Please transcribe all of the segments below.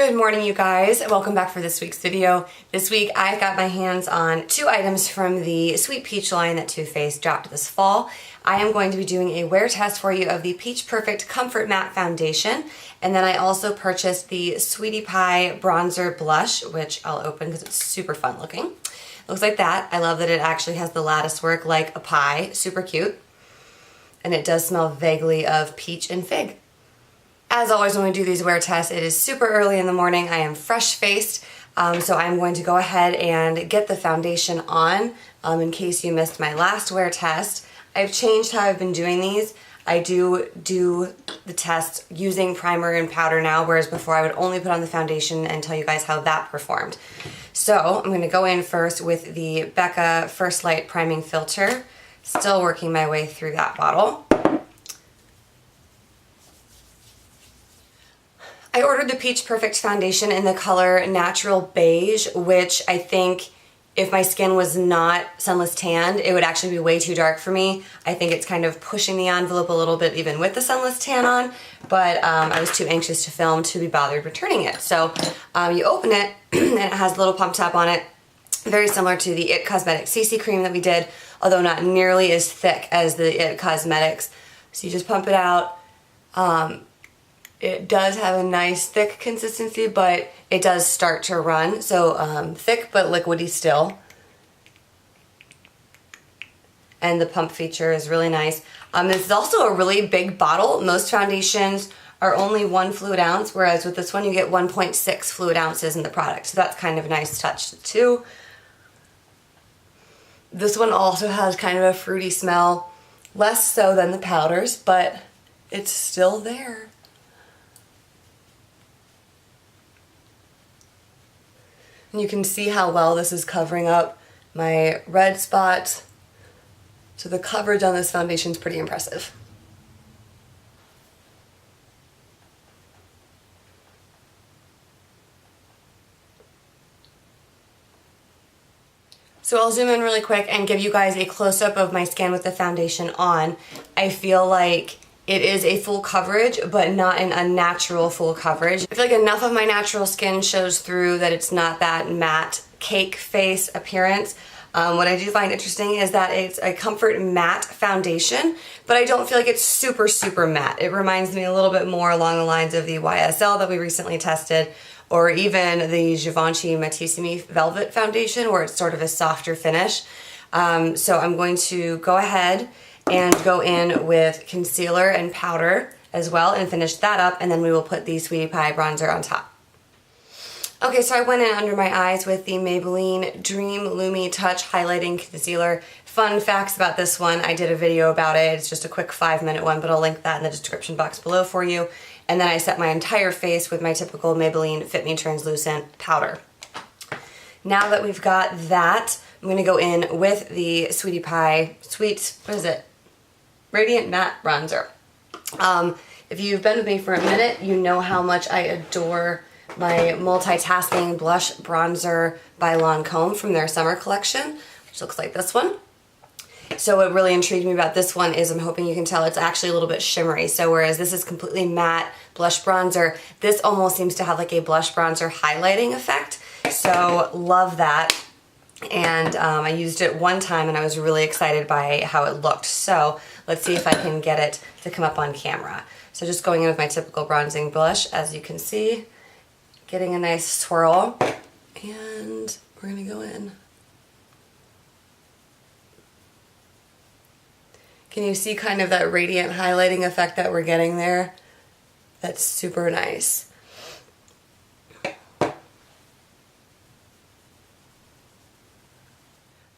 Good morning, you guys. Welcome back for this week's video. This week I've got my hands on two items from the Sweet Peach line that Too Faced dropped this fall. I am going to be doing a wear test for you of the Peach Perfect Comfort Matte Foundation, and then I also purchased the Sweetie Pie Bronzer Blush, which I'll open because it's super fun looking. Looks like that. I love that it actually has the lattice work like a pie. Super cute. And it does smell vaguely of peach and fig. As always, when we do these wear tests, it is super early in the morning. I am fresh-faced, so I'm going to go ahead and get the foundation on. In case you missed my last wear test, I've changed how I've been doing these. I do the test using primer and powder now, whereas before I would only put on the foundation and tell you guys how that performed. So I'm going to go in first with the Becca First Light Priming Filter. Still working my way through that bottle. I ordered the Peach Perfect foundation in the color Natural Beige, which I think if my skin was not sunless tanned, it would actually be way too dark for me. I think it's kind of pushing the envelope a little bit even with the sunless tan on, but I was too anxious to film to be bothered returning it. So you open it and it has a little pump top on it, very similar to the IT Cosmetics CC cream that we did, although not nearly as thick as the IT Cosmetics. So you just pump it out. It does have a nice thick consistency, but it does start to run. So thick but liquidy still. And the pump feature is really nice. This is also a really big bottle. Most foundations are only 1 fluid ounce, whereas with this one you get 1.6 fluid ounces in the product. So that's kind of a nice touch too. This one also has kind of a fruity smell. Less so than the powders, but it's still there. And you can see how well this is covering up my red spots. So the coverage on this foundation is pretty impressive. So I'll zoom in really quick and give you guys a close-up of my skin with the foundation on. I feel like it is a full coverage, but not an unnatural full coverage. I feel like enough of my natural skin shows through that it's not that matte cake face appearance. What I do find interesting is that it's a comfort matte foundation, but I don't feel like it's super, super matte. It reminds me a little bit more along the lines of the YSL that we recently tested, or even the Givenchy Matissimi Velvet Foundation, where it's sort of a softer finish. So I'm going to go ahead and go in with concealer and powder as well and finish that up, and then we will put the Sweetie Pie bronzer on top. Okay, so I went in under my eyes with the Maybelline Dream Lumi Touch Highlighting Concealer. Fun facts about this one, I did a video about it. It's just a quick 5-minute one, but I'll link that in the description box below for you. And then I set my entire face with my typical Maybelline Fit Me Translucent powder. Now that we've got that, I'm going to go in with the Sweetie Pie Radiant Matte Bronzer. If you've been with me for a minute, you know how much I adore my multitasking blush bronzer by Lancome from their summer collection, which looks like this one. So what really intrigued me about this one is I'm hoping you can tell it's actually a little bit shimmery. So whereas this is completely matte blush bronzer, this almost seems to have like a blush bronzer highlighting effect. So love that. And I used it one time and I was really excited by how it looked. So let's see if I can get it to come up on camera. So just going in with my typical bronzing blush, as you can see, getting a nice swirl, and we're gonna go in. Can you see kind of that radiant highlighting effect that we're getting there? That's super nice.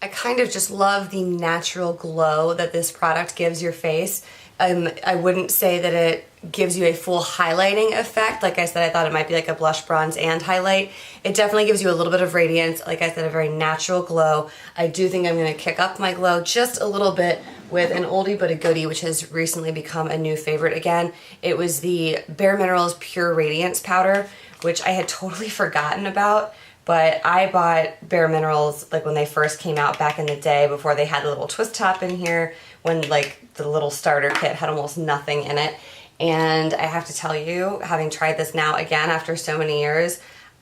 I kind of just love the natural glow that this product gives your face. I wouldn't say that it gives you a full highlighting effect. Like I said, I thought it might be like a blush, bronze, and highlight. It definitely gives you a little bit of radiance. Like I said, a very natural glow. I do think I'm going to kick up my glow just a little bit with an oldie but a goodie, which has recently become a new favorite again. It was the Bare Minerals Pure Radiance Powder, which I had totally forgotten about. But I bought Bare Minerals like when they first came out back in the day, before they had the little twist top in here, when like the little starter kit had almost nothing in it. And I have to tell you, having tried this now again after so many years,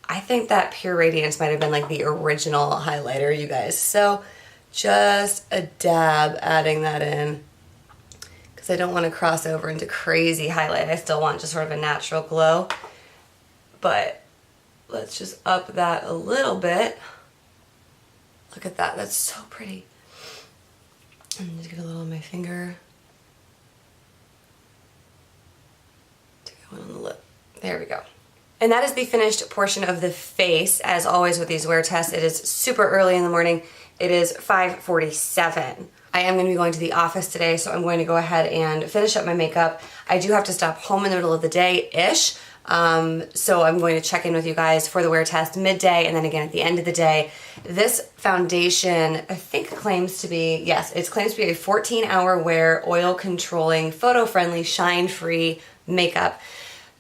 I think that Pure Radiance might have been like the original highlighter, you guys. So just a dab adding that in, because I don't want to cross over into crazy highlight. I still want just sort of a natural glow. But let's just up that a little bit. Look at that, that's so pretty. And just get a little on my finger. Take one on the lip. There we go. And that is the finished portion of the face. As always with these wear tests, it is super early in the morning. It is 5:47. I am going to be going to the office today, so I'm going to go ahead and finish up my makeup. I do have to stop home in the middle of the day-ish, so I'm going to check in with you guys for the wear test midday and then again at the end of the day. This foundation, I think claims to be, yes, it claims to be a 14-hour wear, oil controlling, photo-friendly, shine-free makeup.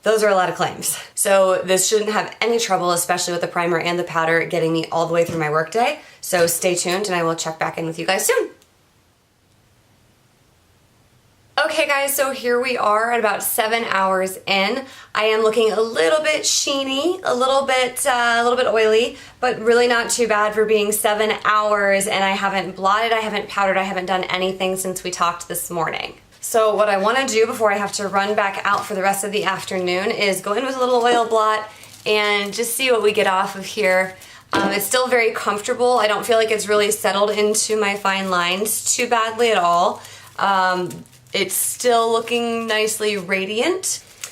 Those are a lot of claims. So this shouldn't have any trouble, especially with the primer and the powder, getting me all the way through my workday. So stay tuned and I will check back in with you guys soon. Okay guys, so here we are at about 7 hours in. I am looking a little bit sheeny, a little bit oily, but really not too bad for being 7 hours, and I haven't blotted, I haven't powdered, I haven't done anything since we talked this morning. So what I want to do before I have to run back out for the rest of the afternoon is go in with a little oil blot and just see what we get off of here. It's still very comfortable. I don't feel like it's really settled into my fine lines too badly at all. It's still looking nicely radiant.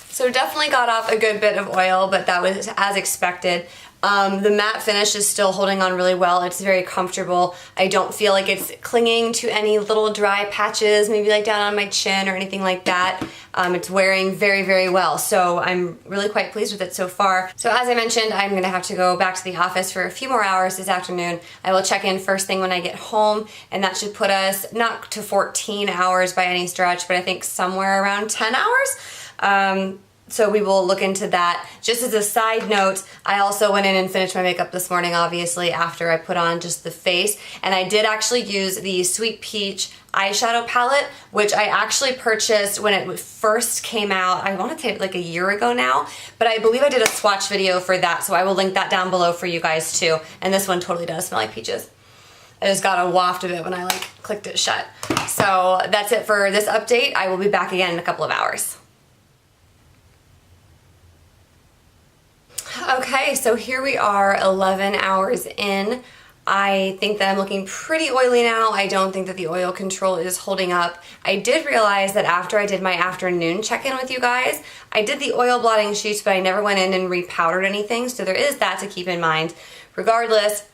So definitely got off a good bit of oil, but that was as expected. The matte finish is still holding on really well. It's very comfortable. I don't feel like it's clinging to any little dry patches, maybe like down on my chin or anything like that. It's wearing very, very well. So I'm really quite pleased with it so far. So as I mentioned, I'm gonna have to go back to the office for a few more hours this afternoon. I will check in first thing when I get home, and that should put us not to 14 hours by any stretch, but I think somewhere around 10 hours. So we will look into that. Just as a side note, I also went in and finished my makeup this morning, obviously, after I put on just the face. And I did actually use the Sweet Peach eyeshadow palette, which I actually purchased when it first came out. I want to say like a year ago now, but I believe I did a swatch video for that, so I will link that down below for you guys too. And this one totally does smell like peaches. I just got a waft of it when I like clicked it shut. So that's it for this update. I will be back again in a couple of hours. Okay, so here we are 11 hours in. I think that I'm looking pretty oily now. I don't think that the oil control is holding up. I did realize that after I did my afternoon check-in with you guys, I did the oil blotting sheets, but I never went in and repowdered anything, so there is that to keep in mind. Regardless,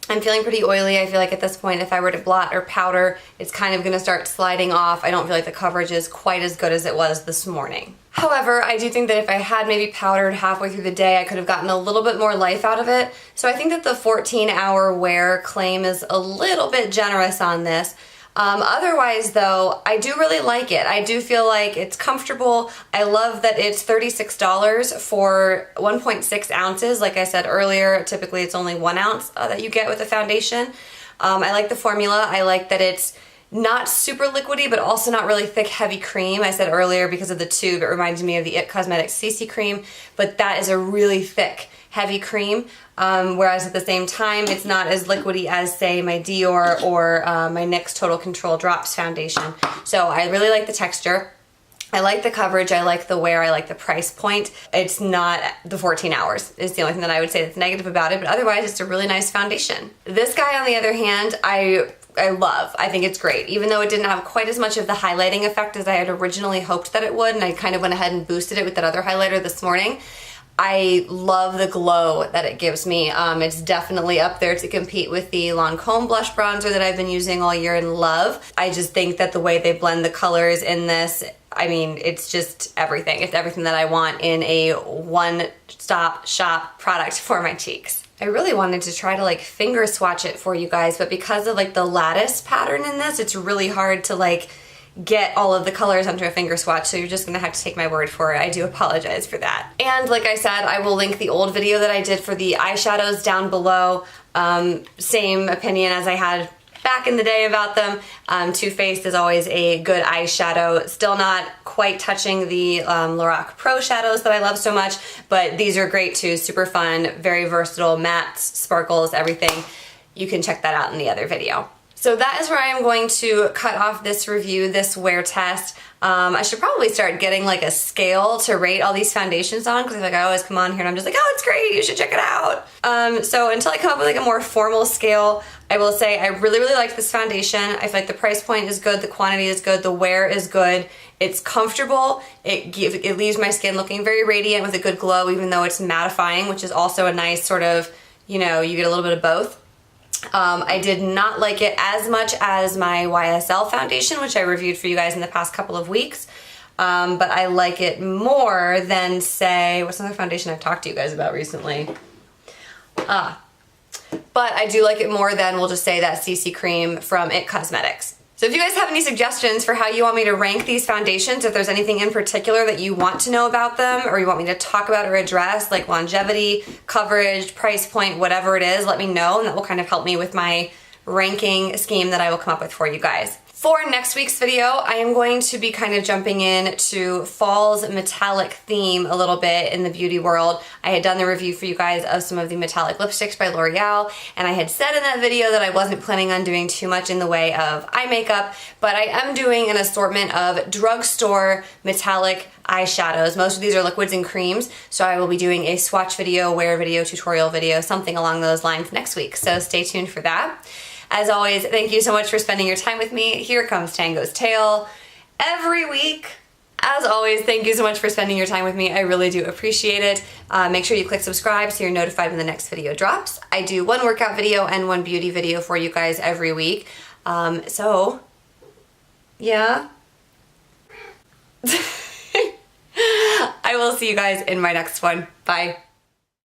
I'm feeling pretty oily. I feel like at this point, if I were to blot or powder, it's kind of gonna start sliding off. I don't feel like the coverage is quite as good as it was this morning. However, I do think that if I had maybe powdered halfway through the day, I could have gotten a little bit more life out of it. So I think that the 14-hour wear claim is a little bit generous on this. Otherwise though, I do really like it. I do feel like it's comfortable. I love that it's $36 for 1.6 ounces. Like I said earlier, typically it's only 1 ounce that you get with a foundation. I like the formula. I like that it's not super liquidy, but also not really thick, heavy cream. I said earlier because of the tube, it reminds me of the IT Cosmetics CC cream, but that is a really thick, heavy cream. Whereas at the same time, it's not as liquidy as, say, my Dior or my NYX Total Control Drops foundation. So I really like the texture. I like the coverage, I like the wear, I like the price point. It's not the 14 hours is the only thing that I would say that's negative about it, but otherwise it's a really nice foundation. This guy, on the other hand, I love. I think it's great. Even though it didn't have quite as much of the highlighting effect as I had originally hoped that it would, and I kind of went ahead and boosted it with that other highlighter this morning, I love the glow that it gives me. It's definitely up there to compete with the Lancome blush bronzer that I've been using all year and love. I just think that the way they blend the colors in this, I mean, it's just everything. It's everything that I want in a one-stop shop product for my cheeks. I really wanted to try to like finger swatch it for you guys, but because of like the lattice pattern in this, it's really hard to like get all of the colors onto a finger swatch, so you're just gonna have to take my word for it. I do apologize for that. And like I said, I will link the old video that I did for the eyeshadows down below. Same opinion as I had back in the day about them. Too Faced is always a good eyeshadow. Still not quite touching the Lorac Pro shadows that I love so much, but these are great too, super fun, very versatile, mattes, sparkles, everything. You can check that out in the other video. So that is where I am going to cut off this review, this wear test. I should probably start getting like a scale to rate all these foundations on, because I always come on here and I'm just like, oh, it's great, you should check it out. So until I come up with like a more formal scale, I will say I really, really like this foundation. I feel like the price point is good, the quantity is good, the wear is good, it's comfortable, it leaves my skin looking very radiant with a good glow, even though it's mattifying, which is also a nice sort of, you know, you get a little bit of both. I did not like it as much as my YSL foundation, which I reviewed for you guys in the past couple of weeks, but I like it more than, say, what's another foundation I've talked to you guys about recently? But I do like it more than, we'll just say, that CC cream from IT Cosmetics. So if you guys have any suggestions for how you want me to rank these foundations, if there's anything in particular that you want to know about them, or you want me to talk about or address, like longevity, coverage, price point, whatever it is, let me know, and that will kind of help me with my ranking scheme that I will come up with for you guys. For next week's video, I am going to be kind of jumping in to fall's metallic theme a little bit in the beauty world. I had done the review for you guys of some of the metallic lipsticks by L'Oreal, and I had said in that video that I wasn't planning on doing too much in the way of eye makeup, but I am doing an assortment of drugstore metallic eyeshadows. Most of these are liquids and creams, so I will be doing a swatch video, wear video, tutorial video, something along those lines next week, so stay tuned for that. As always, thank you so much for spending your time with me. Here comes Tango's tail every week. As always, thank you so much for spending your time with me. I really do appreciate it. Make sure you click subscribe so you're notified when the next video drops. I do one workout video and one beauty video for you guys every week. So, yeah. I will see you guys in my next one. Bye.